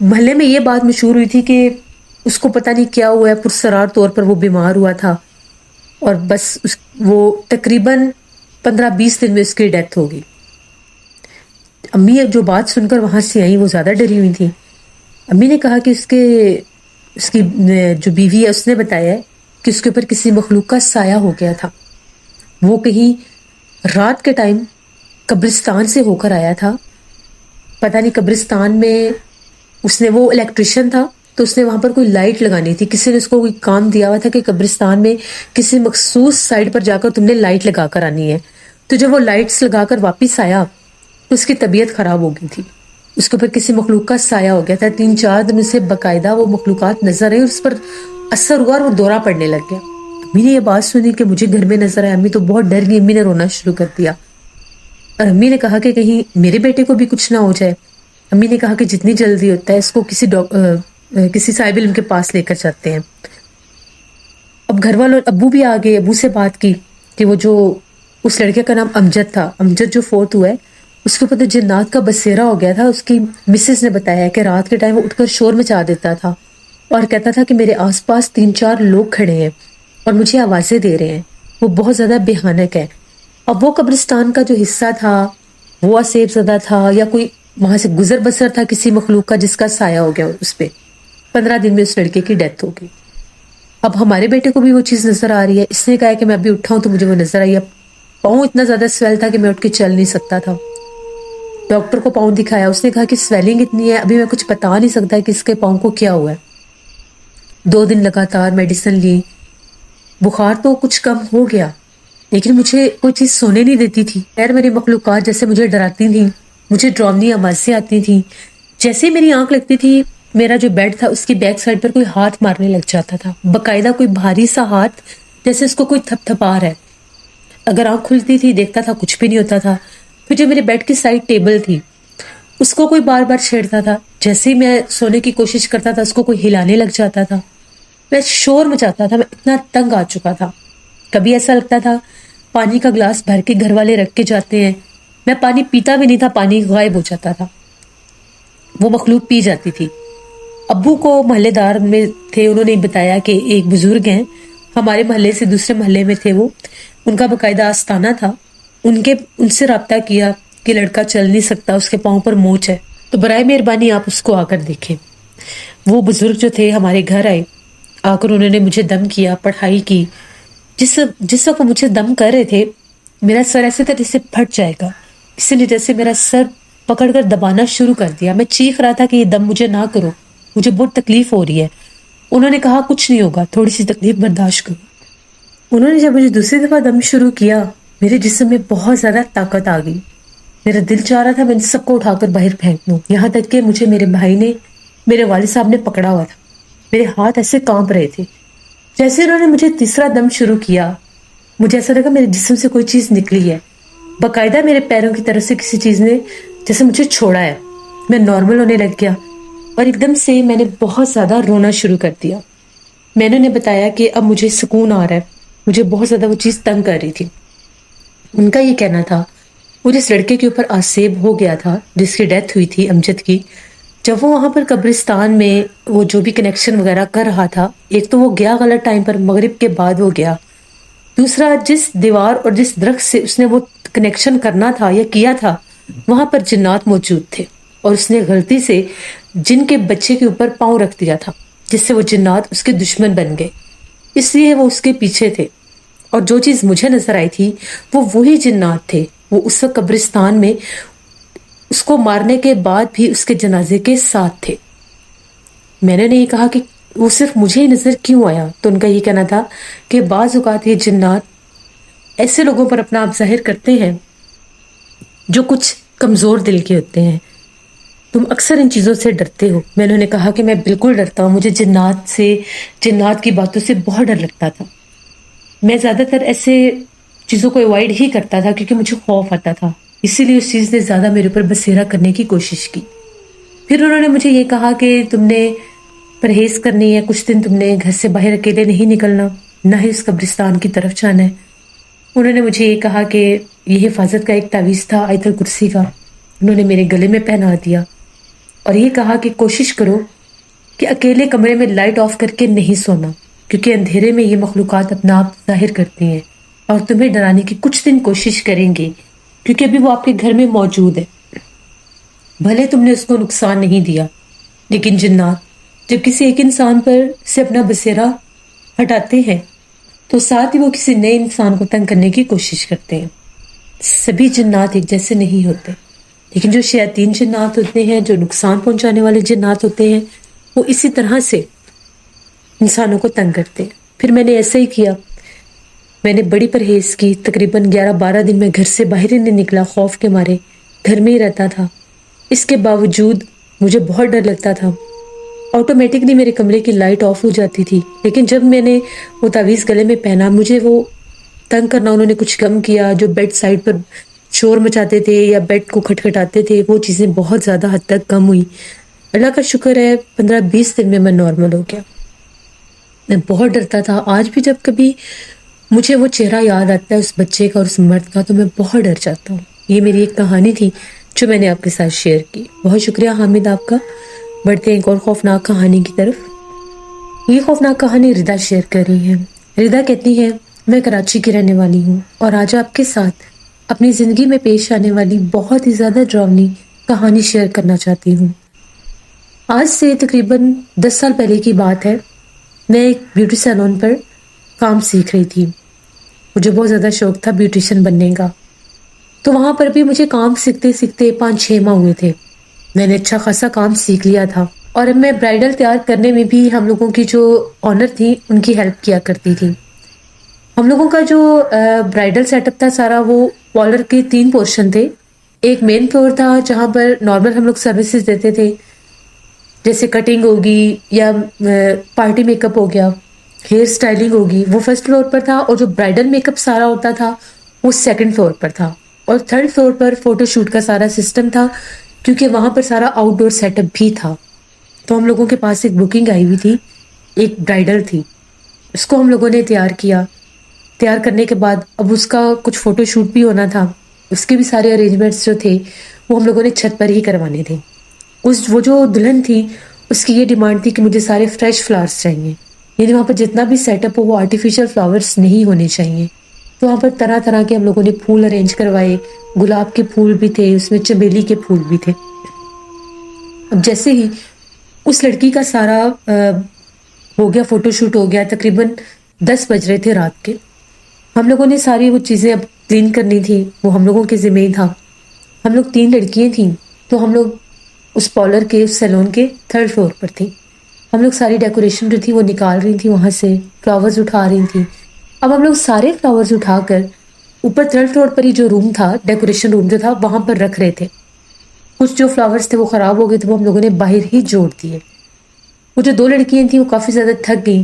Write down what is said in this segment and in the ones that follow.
محلے میں یہ بات مشہور ہوئی تھی کہ اس کو پتہ نہیں کیا ہوا ہے، پرسرار طور پر وہ بیمار ہوا تھا اور بس وہ تقریباً 15-20 دن میں اس کی ڈیتھ ہو گئی۔ امی جو بات سن کر وہاں سے آئی وہ زیادہ ڈری ہوئی تھی۔ امی نے کہا کہ اس کی جو بیوی ہے اس نے بتایا ہے کہ اس کے اوپر کسی مخلوق کا سایہ ہو گیا تھا، وہ کہیں رات کے ٹائم قبرستان سے ہو کر آیا تھا، پتہ نہیں قبرستان میں اس نے، وہ الیکٹریشین تھا تو اس نے وہاں پر کوئی لائٹ لگانی تھی، کسی نے اس کو کوئی کام دیا ہوا تھا کہ قبرستان میں کسی مخصوص سائڈ پر جا کر تم نے لائٹ لگا کر آنی ہے۔ تو جب وہ لائٹس لگا کر واپس آیا تو اس کی طبیعت خراب ہو گئی تھی، اس کے اوپر کسی مخلوق کا سایہ ہو گیا تھا۔ 3-4 دن سے باقاعدہ وہ مخلوقات نظر آئی اور اس پر اثر ہوا اور وہ دورہ پڑنے لگ گیا۔ امی نے یہ بات سنی کہ مجھے گھر میں نظر آیا، امی تو بہت ڈر گئی، امی نے رونا شروع کر دیا اور امی نے کہا کہ کہیں میرے بیٹے کو بھی کچھ نہ ہو جائے۔ امی نے کہا کہ جتنی جلدی ہوتا ہے اس کو کسی صاحب علم کے پاس لے کر جاتے ہیں۔ اب گھر والوں، ابو بھی آ گئے، ابو سے بات کی کہ وہ جو اس لڑکے کا نام امجد تھا، امجد جو فوت ہوا ہے، اس کے اوپر تو جنات کا بسیرا ہو گیا تھا۔ اس کی مسز نے بتایا کہ رات کے ٹائم وہ اٹھ کر شور مچا دیتا تھا اور کہتا تھا کہ میرے آس پاس 3-4 لوگ کھڑے ہیں اور مجھے آوازیں دے رہے ہیں، وہ بہت زیادہ بھیانک ہے۔ اب وہ قبرستان کا جو حصہ تھا وہ اسیب زدہ تھا یا کوئی وہاں سے گزر بسر تھا کسی مخلوق کا جس کا سایہ ہو گیا اس پہ۔ 15 دن میں اس لڑکے کی ڈیتھ ہو گئی۔ اب ہمارے بیٹے کو بھی وہ چیز نظر آ رہی ہے، اس نے کہا کہ میں ابھی اٹھا ہوں تو مجھے وہ نظر آئی، اب پاؤں اتنا زیادہ سویل تھا کہ میں اٹھ کے چل نہیں سکتا تھا۔ ڈاکٹر کو پاؤں دکھایا، اس نے کہا کہ سویلنگ اتنی ہے ابھی میں کچھ بتا نہیں سکتا کہ اس کے پاؤں کو کیا ہوا ہے۔ 2 دن لگاتار میڈیسن لی، بخار تو کچھ کم ہو گیا لیکن مجھے کوئی چیز سونے نہیں دیتی تھی۔ خیر میری مخلوقات جیسے مجھے ڈراتی تھیں، مجھے ڈراؤنی آوازیں آتی تھیں، جیسے ہی میری آنکھ لگتی تھی میرا جو بیڈ تھا اس کی بیک سائڈ پر کوئی ہاتھ مارنے لگ جاتا تھا، باقاعدہ کوئی بھاری سا ہاتھ، جیسے اس کو کوئی تھپ تھپا رہا ہے۔ اگر آنکھ کھلتی تھی دیکھتا تھا کچھ بھی نہیں ہوتا تھا۔ پھر جو میرے بیڈ کی سائڈ ٹیبل تھی اس کو کوئی بار بار چھیڑتا تھا، جیسے ہی میں سونے کی کوشش کرتا تھا اس کو کوئی ہلانے لگ جاتا تھا، میں شور مچاتا تھا، میں اتنا تنگ آ چکا تھا۔ کبھی ایسا لگتا تھا پانی کا گلاس بھر کے گھر والے رکھ کے جاتے ہیں، میں پانی پیتا بھی نہیں تھا، پانی غائب ہو جاتا تھا، وہ مخلوق پی جاتی تھی۔ ابو کو محلے دار میں تھے، انہوں نے بتایا کہ ایک بزرگ ہیں ہمارے محلے سے دوسرے محلے میں تھے، وہ ان کا باقاعدہ آستانہ تھا، ان سے رابطہ کیا کہ لڑکا چل نہیں سکتا، اس کے پاؤں پر موچ ہے، تو برائے مہربانی آپ اس کو آ کر دیکھیں۔ وہ بزرگ جو تھے ہمارے گھر آئے، آ کر انہوں نے مجھے دم کیا، پڑھائی کی۔ جس وقت مجھے دم کر رہے تھے میرا سر ایسے تھا جیسے پھٹ جائے گا، کسی نے جیسے میرا سر پکڑ کر دبانا شروع کر دیا، میں چیخ رہا تھا کہ یہ دم مجھے نہ کرو، مجھے بہت تکلیف ہو رہی ہے۔ انہوں نے کہا کچھ نہیں ہوگا، تھوڑی سی تکلیف برداشت کرو۔ انہوں نے جب مجھے دوسری دفعہ دم شروع کیا میرے جسم میں بہت زیادہ طاقت آ گئی، میرا دل چاہ رہا تھا میں سب کو اٹھا کر باہر پھینک دوں، یہاں تک کہ مجھے میرے بھائی نے، میرے والد صاحب نے پکڑا ہوا تھا، میرے ہاتھ ایسے کانپ رہے تھے۔ جیسے انہوں نے مجھے تیسرا دم شروع کیا مجھے ایسا لگا میرے جسم سے کوئی چیز نکلی ہے، باقاعدہ میرے پیروں کی طرف سے کسی چیز نے جیسے مجھے چھوڑا ہے، میں نارمل ہونے لگ گیا اور ایک دم سے میں نے بہت زیادہ رونا شروع کر دیا۔ میں نے انہیں بتایا کہ اب مجھے سکون آ رہا ہے، مجھے بہت زیادہ وہ چیز تنگ کر رہی تھی۔ ان کا یہ کہنا تھا وہ جس لڑکے کے اوپر آسیب ہو گیا تھا جس کی ڈیتھ ہوئی تھی امجد کی، جب وہ وہاں پر قبرستان میں وہ جو بھی کنیکشن وغیرہ کر رہا تھا، ایک تو وہ گیا غلط ٹائم پر، مغرب کے بعد وہ گیا، دوسرا جس دیوار اور جس درخت سے اس نے وہ کنیکشن کرنا تھا یا کیا تھا وہاں پر جنات موجود تھے اور اس نے غلطی سے جن کے بچے کے اوپر پاؤں رکھ دیا تھا جس سے وہ جنات اس کے دشمن بن گئے، اس لیے وہ اس کے پیچھے تھے۔ اور جو چیز مجھے نظر آئی تھی وہ وہی جنات تھے، وہ اس وقت قبرستان میں اس کو مارنے کے بعد بھی اس کے جنازے کے ساتھ تھے۔ میں نے نہیں کہا کہ وہ صرف مجھے ہی نظر کیوں آیا، تو ان کا یہ کہنا تھا کہ بعض اوقات یہ جنات ایسے لوگوں پر اپنا آپ ظاہر کرتے ہیں جو کچھ کمزور دل کے ہوتے ہیں، تم اکثر ان چیزوں سے ڈرتے ہو۔ میں نے کہا کہ میں بالکل ڈرتا ہوں، مجھے جنات کی باتوں سے بہت ڈر لگتا تھا، میں زیادہ تر ایسے چیزوں کو اوائڈ ہی کرتا تھا کیونکہ مجھے خوف آتا تھا، اسی لیے اس چیز نے زیادہ میرے اوپر بسیرا کرنے کی کوشش کی۔ پھر انہوں نے مجھے یہ کہا کہ تم نے پرہیز کرنی ہے، کچھ دن تم نے گھر سے باہر اکیلے نہیں نکلنا، نہ ہی اس قبرستان کی طرف جانا ہے۔ انہوں نے مجھے یہ کہا کہ یہ حفاظت کا ایک تعویذ تھا آیت الکرسی کا، انہوں نے میرے گلے میں پہنا دیا اور یہ کہا کہ کوشش کرو کہ اکیلے کمرے میں لائٹ آف کر کے نہیں سونا، کیونکہ اندھیرے میں یہ مخلوقات اپنا آپ ظاہر کرتی ہیں اور تمہیں ڈرانے کی کچھ دن کوشش کریں گے، کیونکہ ابھی وہ آپ کے گھر میں موجود ہے۔ بھلے تم نے اس کو نقصان نہیں دیا، لیکن جنات جب کسی ایک انسان پر سے اپنا بسیرا ہٹاتے ہیں تو ساتھ ہی وہ کسی نئے انسان کو تنگ کرنے کی کوشش کرتے ہیں۔ سبھی جنات ایک جیسے نہیں ہوتے، لیکن جو شیاطین جنات ہوتے ہیں، جو نقصان پہنچانے والے جنات ہوتے ہیں، وہ اسی طرح سے انسانوں کو تنگ کرتے ہیں۔ پھر میں نے ایسا ہی کیا، میں نے بڑی پرہیز کی، تقریباً 11-12 دن میں گھر سے باہر ہی نہیں نکلا، خوف کے مارے گھر میں ہی رہتا تھا۔ اس کے باوجود مجھے بہت ڈر لگتا تھا۔ آٹومیٹکلی میرے کمرے کی لائٹ آف ہو جاتی تھی، لیکن جب میں نے وہ تعویذ گلے میں پہنا، مجھے وہ تنگ کرنا انہوں نے کچھ کم کیا۔ جو بیڈ سائڈ پر شور مچاتے تھے یا بیڈ کو کھٹکھٹاتے تھے، وہ چیزیں بہت زیادہ حد تک کم ہوئی۔ اللہ کا شکر ہے 15-20 دن میں نارمل ہو گیا۔ میں بہت ڈرتا تھا، آج بھی جب کبھی مجھے وہ چہرہ یاد آتا ہے اس بچے کا اور اس مرد کا، تو میں بہت ڈر جاتا ہوں۔ یہ میری ایک کہانی تھی جو میں نے آپ کے ساتھ شیئر کی۔ بہت شکریہ حامد آپ کا۔ بڑھتے ہیں ایک اور خوفناک کہانی کی طرف۔ یہ خوفناک کہانی ردا شیئر کر رہی ہے۔ ردا کہتی ہے، میں کراچی کی رہنے والی ہوں اور آج آپ کے ساتھ اپنی زندگی میں پیش آنے والی بہت ہی زیادہ ڈراؤنی کہانی شیئر کرنا چاہتی ہوں۔ آج سے تقریباً 10 سال پہلے کی بات ہے۔ میں ایک بیوٹی سیلون پر کام سیکھ رہی تھی۔ مجھے بہت زیادہ شوق تھا بیوٹیشین بننے کا، تو وہاں پر بھی مجھے کام سیکھتے سیکھتے 5-6 ماہ ہوئے تھے۔ میں نے اچھا خاصا کام سیکھ لیا تھا، اور اب میں برائڈل تیار کرنے میں بھی ہم لوگوں کی جو آنر تھی ان کی ہیلپ کیا کرتی تھی۔ ہم لوگوں کا جو برائڈل سیٹ اپ تھا سارا، وہ پارلر کے 3 پورشن تھے۔ ایک مین فلور تھا جہاں پر نارمل ہم لوگ سروسز دیتے تھے، جیسے کٹنگ ہوگی یا پارٹی میک اپ ہو گیا، ہیئر سٹائلنگ ہوگی، وہ فرسٹ فلور پر تھا، اور جو برائڈل میک اپ سارا ہوتا تھا وہ سیکنڈ فلور پر تھا، اور تھرڈ فلور پر فوٹو شوٹ کا سارا سسٹم تھا، کیونکہ وہاں پر سارا آؤٹ ڈور سیٹ اپ بھی تھا۔ تو ہم لوگوں کے پاس ایک بکنگ آئی ہوئی تھی، ایک برائڈل تھی، اس کو ہم لوگوں نے تیار کیا۔ تیار کرنے کے بعد اب اس کا کچھ فوٹو شوٹ بھی ہونا تھا، اس کے بھی سارے ارینجمنٹس جو تھے وہ ہم لوگوں نے چھت پر ہی کروانے تھے۔ وہ جو دلہن تھی اس کی یہ ڈیمانڈ تھی کہ مجھے سارے فریش فلاورز چاہیے، یعنی وہاں پر جتنا بھی سیٹ اپ ہو وہ آرٹیفیشل فلاورز نہیں ہونے چاہیے۔ تو وہاں پر طرح طرح کے ہم لوگوں نے پھول ارینج کروائے، گلاب کے پھول بھی تھے، اس میں چمیلی کے پھول بھی تھے۔ اب جیسے ہی اس لڑکی کا سارا ہو گیا، فوٹو شوٹ ہو گیا، تقریباً 10 بج رہے تھے رات کے۔ ہم لوگوں نے ساری وہ چیزیں اب کلین کرنی تھی، وہ ہم لوگوں کے ذمہ ہی تھا۔ ہم لوگ 3 لڑکیاں تھیں، تو ہم لوگ اس پارلر کے سیلون کے 3rd فلور پر تھی۔ ہم لوگ ساری ڈیکوریشن جو تھی وہ نکال رہی تھی، وہاں سے فلاورز اٹھا رہی تھی۔ اب ہم لوگ سارے فلاورز اٹھا کر اوپر 3rd فلور پر ہی جو روم تھا، ڈیکوریشن روم جو تھا، وہاں پر رکھ رہے تھے۔ کچھ جو فلاورز تھے وہ خراب ہو گئے تھے، وہ ہم لوگوں نے باہر ہی جوڑ دیے۔ وہ جو 2 لڑکیاں تھیں وہ کافی زیادہ تھک گئیں،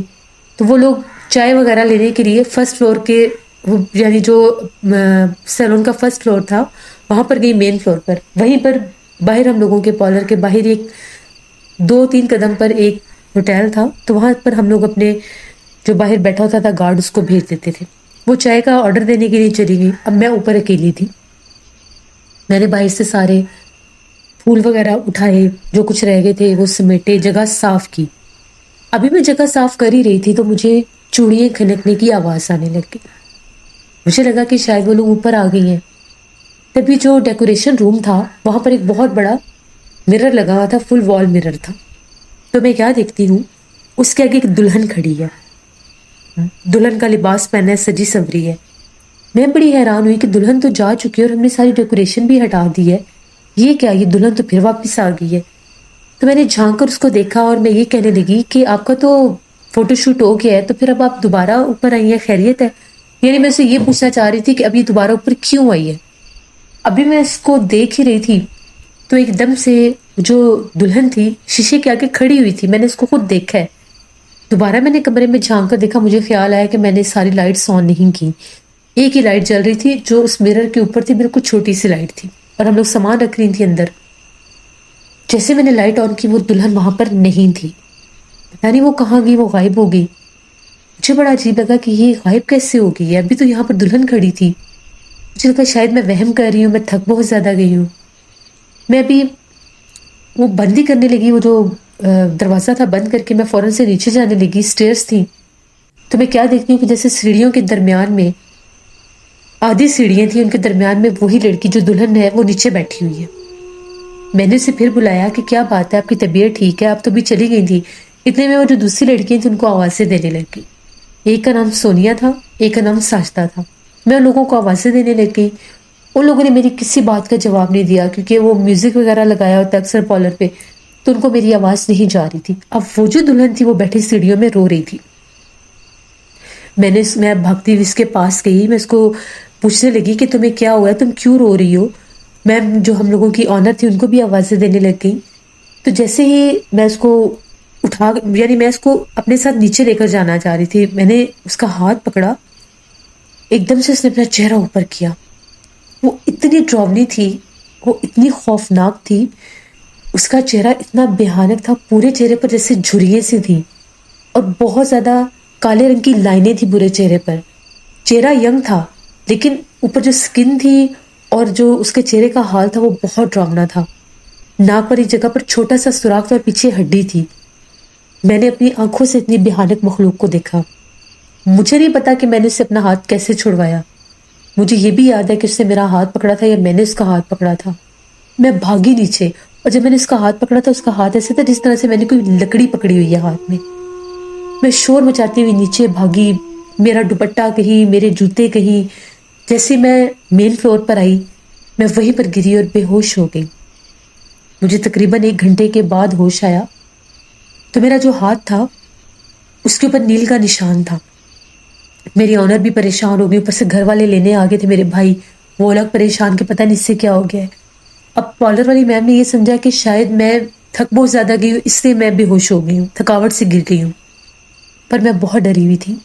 تو وہ لوگ چائے وغیرہ لینے کے لیے فرسٹ فلور کے یعنی جو سیلون کا فرسٹ فلور تھا وہاں پر گئی، مین فلور پر۔ وہیں پر باہر ہم لوگوں کے پارلر کے باہر ایک 2-3 قدم پر ایک ہوٹل تھا، تو وہاں پر ہم لوگ اپنے جو باہر بیٹھا ہوتا تھا گارڈ، اس کو بھیج دیتے تھے۔ وہ چائے کا آرڈر دینے کے لیے چلی گئی۔ اب میں اوپر اکیلی تھی، میں نے باہر سے سارے پھول وغیرہ اٹھائے، جو کچھ رہ گئے تھے وہ سمیٹے، جگہ صاف کی۔ ابھی میں جگہ صاف کر ہی رہی تھی تو مجھے چوڑیاں کھنکنے کی آواز آنے لگ گئی۔ مجھے لگا کہ شاید وہ لوگ اوپر آ گئی ہیں۔ تبھی جو ڈیکوریشن روم تھا وہاں پر ایک بہت بڑا مرر لگا ہوا تھا، فل وال مرر تھا۔ تو میں کیا دیکھتی ہوں، اس کے آگے ایک دلہن کھڑی ہے، دلہن کا لباس پہنا ہے، سجی سوری ہے۔ میں بڑی حیران ہوئی کہ دلہن تو جا چکی ہے اور ہم نے ساری ڈیکوریشن بھی ہٹا دی ہے، یہ کیا، یہ دلہن تو پھر واپس آ گئی ہے۔ تو میں نے جھانک کر اس کو دیکھا اور میں یہ کہنے لگی کہ آپ کا تو فوٹو شوٹ ہو گیا ہے، تو پھر اب آپ دوبارہ اوپر آئی ہیں، خیریت ہے؟ یعنی میں اسے یہ پوچھنا چاہ رہی تھی کہ اب یہ دوبارہ اوپر کیوں آئی ہے۔ ابھی میں اس کو دیکھ ہی رہی تھی تو ایک دم سے جو دلہن تھی شیشے کے آگے کھڑی ہوئی تھی، میں نے اس کو خود دیکھا ہے۔ دوبارہ میں نے کمرے میں جھانک کر دیکھا، مجھے خیال آیا کہ میں نے ساری لائٹس آن نہیں کی، ایک ہی لائٹ جل رہی تھی جو اس مرر کے اوپر تھی، بالکل چھوٹی سی لائٹ تھی، اور ہم لوگ سامان رکھ رہی تھی اندر۔ جیسے میں نے لائٹ آن کی وہ دلہن وہاں پر نہیں تھی، پتہ نہیں وہ کہاں گئی، وہ غائب ہو گئی۔ مجھے بڑا عجیب لگا کہ یہ غائب کیسے ہو گئی ہے، ابھی تو یہاں پر دلہن کھڑی تھی۔ مجھے لگا شاید میں وہم کر رہی ہوں، میں تھک بہت زیادہ گئی ہوں۔ میں ابھی وہ بند ہی کرنے لگی، وہ جو دروازہ تھا بند کر کے میں فوراً سے نیچے جانے لگی. اسٹیئرس تھیں تو میں کیا دیکھتی ہوں کہ جیسے سیڑھیوں کے درمیان میں آدھی سیڑھیاں تھیں، ان کے درمیان میں وہی لڑکی جو دلہن ہے وہ نیچے بیٹھی ہوئی ہے. میں نے اسے پھر بلایا کہ کیا بات ہے، آپ کی طبیعت ٹھیک ہے؟ آپ تو بھی چلی گئی تھی. اتنے میں وہ جو دوسری لڑکیاں تھیں ان کو آوازیں دینے لگ گئی. ایک کا نام سونیا تھا، ایک کا نام ساجدہ تھا. میں ان لوگوں کو آوازیں دینے لگ گئی. ان لوگوں نے میری کسی بات کا جواب نہیں دیا کیونکہ وہ میوزک وغیرہ لگایا ہوتا ہے اکثر پارلر پہ، تو ان کو میری آواز نہیں جا رہی تھی. اب وہ جو دلہن تھی وہ بیٹھی سیڑھیوں میں رو رہی تھی. میں بھاگتی ہوئی اس کے پاس گئی. میں اس کو پوچھنے لگی کہ تمہیں کیا ہوا ہے، تم کیوں رو رہی ہو؟ میں جو ہم لوگوں کی آنر تھی ان کو بھی آوازیں دینے لگ گئی. تو جیسے ہی میں اس کو میں اس کو اپنے ساتھ نیچے لے کر جانا چاہ رہی تھی، میں نے اس کا ہاتھ پکڑا. ایک دم سے اس نے اپنا چہرہ اوپر کیا. وہ اتنی ڈراؤنی تھی، وہ اتنی خوفناک تھی. اس کا چہرہ اتنا بھیانک تھا، پورے چہرے پر جیسے جھریاں سی تھیں اور بہت زیادہ کالے رنگ کی لائنیں تھی پورے چہرے پر. چہرہ ینگ تھا لیکن اوپر جو سکن تھی اور جو اس کے چہرے کا حال تھا وہ بہت ڈراؤنا تھا. ناک پر ایک جگہ پر چھوٹا سا سوراخ تھا اور پیچھے ہڈی تھی. میں نے اپنی آنکھوں سے اتنی بھیانک مخلوق کو دیکھا. مجھے نہیں پتا کہ میں نے اسے اپنا ہاتھ کیسے چھڑوایا. مجھے یہ بھی یاد ہے کہ اس نے میرا ہاتھ پکڑا تھا یا میں نے اس کا ہاتھ پکڑا تھا. میں بھاگی نیچے اور جب میں نے اس کا ہاتھ پکڑا تھا اس کا ہاتھ ایسے تھا جس طرح سے میں نے کوئی لکڑی پکڑی ہوئی ہے ہاتھ میں. میں شور مچاتی ہوئی نیچے بھاگی. میرا دوپٹہ کہیں، میرے جوتے کہیں. جیسے میں مین فلور پر آئی میں وہیں پر گری اور بے ہوش ہو گئی. مجھے تقریباً 1 گھنٹے کے بعد ہوش آیا تو میرا جو ہاتھ تھا اس کے اوپر نیل کا نشان تھا. میری آنر بھی پریشان ہو گئی، اوپر سے گھر والے لینے آ گئے تھے میرے بھائی، وہ الگ پریشان کہ پتہ نہیں اس سے کیا ہو گیا ہے. اب پارلر والی میم نے یہ سمجھا کہ شاید میں تھک بہت زیادہ گئی ہوں، اس لیے میں بے ہوش ہو گئی ہوں، تھکاوٹ سے گر گئی ہوں. پر میں بہت ڈری ہوئی تھی.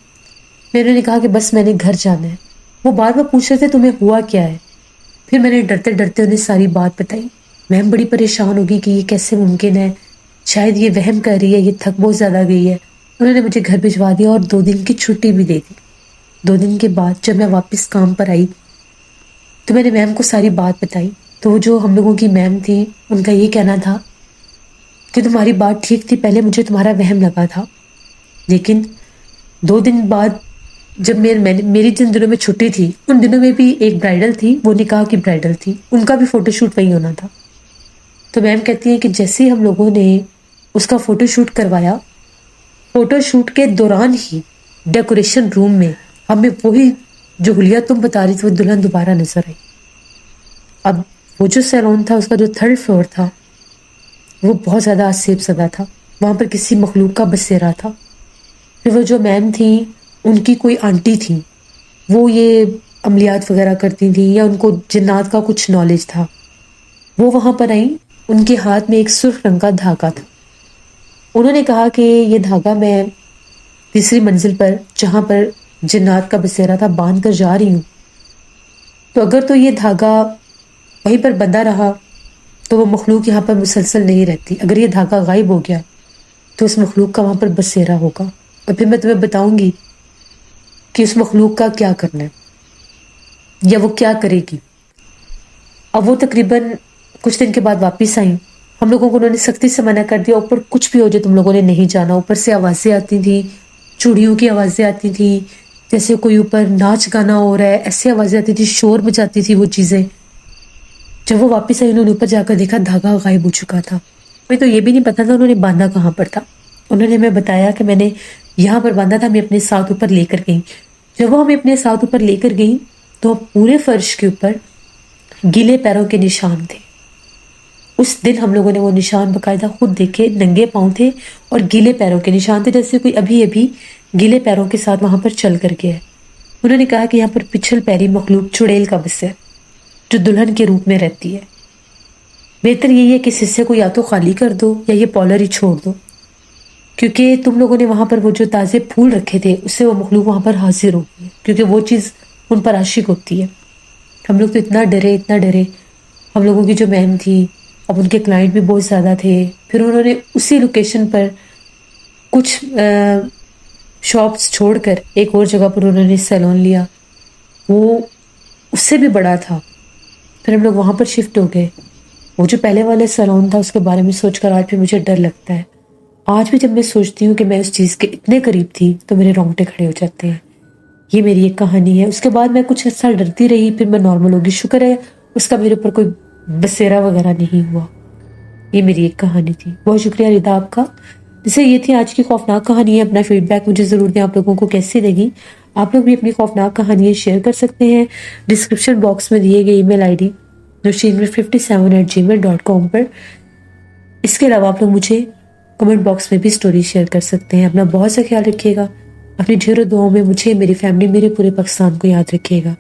میں نے کہا کہ بس میں نے گھر جانا ہے. وہ بار بار پوچھ رہے تھے تمہیں ہوا کیا ہے. پھر میں نے ڈرتے ڈرتے انہیں ساری بات بتائی. میم بڑی پریشان ہوگی کہ یہ کیسے ممکن ہے، شاید یہ وہم کر رہی ہے، یہ تھک بہت زیادہ گئی ہے. انہوں نے مجھے گھر بھجوا دیا اور 2 دن کی چھٹی بھی دے دی. 2 دن کے بعد جب میں واپس کام پر آئی تو میں نے میم کو ساری بات بتائی. تو وہ جو ہم لوگوں کی میم تھی ان کا یہ کہنا تھا کہ تمہاری بات ٹھیک تھی، پہلے مجھے تمہارا وہم لگا تھا، لیکن 2 دن بعد جب میری جن دنوں میں چھٹی تھی ان دنوں میں بھی ایک برائڈل تھی، وہ نکاح کی برائڈل تھی، ان کا بھی فوٹو شوٹ وہی ہونا تھا. تو میم کہتی ہیں کہ جیسے ہم لوگوں نے اس کا فوٹو شوٹ کروایا، فوٹو شوٹ کے دوران ہی ڈیکوریشن روم میں ہمیں وہی جو حلیہ تم بتا رہی تھی وہ دلہن دوبارہ نظر آئی. اب وہ جو سیلون تھا اس کا جو 3rd فلور تھا وہ بہت زیادہ آسیب زدہ تھا، وہاں پر کسی مخلوق کا بسیرا تھا. پھر وہ جو میم تھیں ان کی کوئی آنٹی تھیں، وہ یہ عملیات وغیرہ کرتی تھیں یا ان کو جنات کا کچھ نالج تھا. وہ وہاں پر آئیں، ان کے ہاتھ میں ایک سرخ رنگ کا دھاگا تھا. انہوں نے کہا کہ یہ دھاگا میں 3ری منزل پر جہاں پر جنات کا بسیرا تھا باندھ کر جا رہی ہوں، تو اگر تو یہ دھاگا وہیں پر بندھا رہا تو وہ مخلوق یہاں پر مسلسل نہیں رہتی. اگر یہ دھاگا غائب ہو گیا تو اس مخلوق کا وہاں پر بسیرا ہوگا، اور پھر میں تمہیں بتاؤں گی کہ اس مخلوق کا کیا کرنا ہے یا وہ کیا کرے گی. اب وہ تقریباً کچھ دن کے بعد واپس آئیں. ہم لوگوں کو انہوں نے سختی سے منع کر دیا، اوپر کچھ بھی ہو جو تم لوگوں نے نہیں جانا. اوپر سے آوازیں آتی تھیں، چوڑیوں کی آوازیں آتی تھیں، جیسے کوئی اوپر ناچ گانا ہو رہا ہے، ایسی آوازیں آتی تھی، شور مچاتی تھی وہ چیزیں. جب وہ واپس آئی انہوں نے اوپر جا کر دیکھا دھاگا غائب ہو چکا تھا. ہمیں تو یہ بھی نہیں پتا تھا انہوں نے باندھا کہاں پر تھا. انہوں نے ہمیں بتایا کہ میں نے یہاں پر باندھا تھا، ہمیں اپنے ساتھ اوپر لے کر گئیں. جب وہ ہمیں اپنے ساتھ اوپر لے کر گئیں تو پورے فرش کے اوپر گیلے پیروں کے نشان تھے. اس دن ہم لوگوں نے وہ نشان باقاعدہ خود دیکھے، ننگے پاؤں تھے اور گیلے پیروں کے نشان تھے، جیسے کوئی ابھی ابھی گیلے پیروں کے ساتھ وہاں پر چل کر گیا ہے. انہوں نے کہا کہ یہاں پر پچھل پیری مخلوق چڑیل کا بس ہے جو دلہن کے روپ میں رہتی ہے. بہتر یہی ہے کہ اس حصے کو یا تو خالی کر دو یا یہ پارلر ہی چھوڑ دو، کیونکہ تم لوگوں نے وہاں پر وہ جو تازے پھول رکھے تھے اس سے وہ مخلوق وہاں پر حاضر ہوگی، کیونکہ وہ چیز ان پر عاشق ہوتی ہے. ہم لوگ تو اتنا ڈرے. ہم لوگوں کی جو میم تھی، اب ان کے کلائنٹ بھی بہت زیادہ تھے. پھر انہوں نے اسی لوکیشن پر کچھ شاپس چھوڑ کر ایک اور جگہ پر انہوں نے سیلون لیا، وہ اس سے بھی بڑا تھا. پھر ہم لوگ وہاں پر شفٹ ہو گئے. وہ جو پہلے والے سالون تھا اس کے بارے میں سوچ کر آج بھی مجھے ڈر لگتا ہے. آج بھی جب میں سوچتی ہوں کہ میں اس چیز کے اتنے قریب تھی تو میرے رونگٹے کھڑے ہو جاتے ہیں. یہ میری ایک کہانی ہے. اس کے بعد میں کچھ عرصہ ڈرتی رہی، پھر میں نارمل ہوگی. شکر ہے اس کا میرے اوپر کوئی بسیرا وغیرہ نہیں ہوا. یہ میری ایک کہانی تھی. بہت شکریہ ردا آپ کا. جیسے یہ تھی آج کی خوفناک کہانی ہے. اپنا فیڈ بیک مجھے ضرور دیں آپ لوگوں کو کیسی لگی. آپ لوگ بھی اپنی خوفناک کہانیاں شیئر کر سکتے ہیں ڈسکرپشن باکس میں دیے گئے ای میل آئی ڈی nursheen57@gmail.com پر. اس کے علاوہ آپ لوگ مجھے کمنٹ باکس میں بھی سٹوری شیئر کر سکتے ہیں. اپنا بہت سا خیال رکھیے گا. اپنی ڈھیروں دعاؤں میں مجھے، میری فیملی، میرے پورے پاکستان کو یاد رکھیے گا.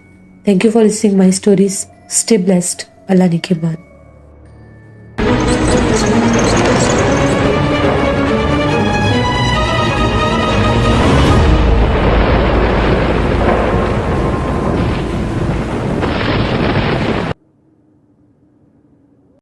Thank you for listening my stories. Stay blessed. اللہ نگہبان.